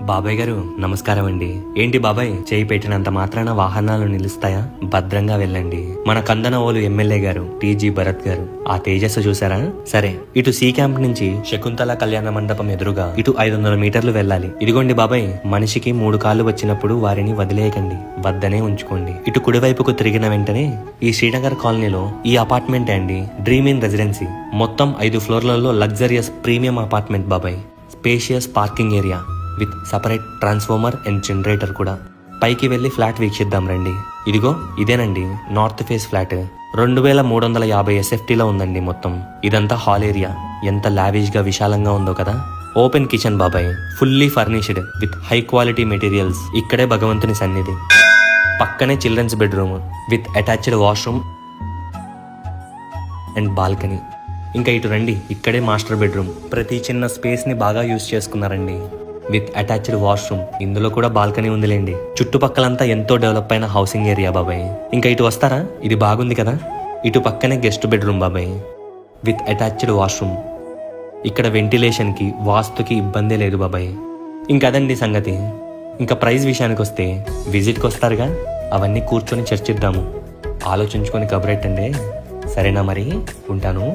బాబాయ్ గారు నమస్కారం అండి. ఏంటి బాబాయ్, చేయి పెట్టినంత మాత్రాన వాహనాలు నిలుస్తాయా? భద్రంగా వెళ్ళండి. మన కందనవోలు ఎమ్మెల్యే గారు టీజీ భరత్ గారు ఆ తేజస్సు చూసారా? సరే, ఇటు సి క్యాంప్ నుంచి శకుంతల కళ్యాణ మండపం ఎదురుగా ఇటు 500 మీటర్లు వెళ్ళాలి. ఇదిగోండి బాబాయ్, మనిషికి 3 కాళ్ళు వచ్చినప్పుడు వారిని వదిలేయకండి, వద్దనే ఉంచుకోండి. ఇటు కుడివైపుకు తిరిగిన వెంటనే ఈ శ్రీనగర్ కాలనీలో ఈ అపార్ట్మెంట్ అండి, డ్రీమ్ ఇన్ రెసిడెన్సీ. మొత్తం 5 ఫ్లోర్లలో లగ్జరియస్ ప్రీమియం అపార్ట్మెంట్ బాబాయ్. Spacious parking area with separate transformer and generator కూడా. పైకి వెళ్లి ఫ్లాట్ వీక్షిద్దాం రండి. ఇదిగో ఇదేనండి నార్త్ ఫేస్ ఫ్లాట్. 2350 SFTలో ఉందండి మొత్తం. ఇదంతా హాల్ ఏరియా. ఎంత లావిష్ గా విశాలంగా ఉందో కదా. ఓపెన్ కిచెన్ బాబాయ్, fully furnished with high quality materials. ఇక్కడే భగవంతుని సన్నిధి. పక్కనే children's bedroom with attached washroom and balcony. ఇంకా ఇటు రండి, ఇక్కడే మాస్టర్ బెడ్రూమ్. ప్రతి చిన్న స్పేస్ ని బాగా యూజ్ చేసుకున్నారండి విత్ అటాచ్డ్ వాష్రూమ్. ఇందులో కూడా బాల్కనీ ఉందిలేండి. చుట్టుపక్కలంతా ఎంతో డెవలప్ అయిన హౌసింగ్ ఏరియా బాబాయ్. ఇంకా ఇటు వస్తారా? ఇది బాగుంది కదా. ఇటు పక్కనే గెస్ట్ బెడ్రూమ్ బాబాయ్ విత్ అటాచ్డ్ వాష్రూమ్. ఇక్కడ వెంటిలేషన్ కి వాస్తుకి ఇబ్బందే లేదు బాబాయ్. ఇంకదండి సంగతి. ఇంకా ప్రైస్ విషయానికి వస్తే విజిట్కి వస్తారుగా, అవన్నీ కూర్చొని చర్చిద్దాము. ఆలోచించుకొని కబురెట్టండి. సరేనా మరి, ఉంటాను.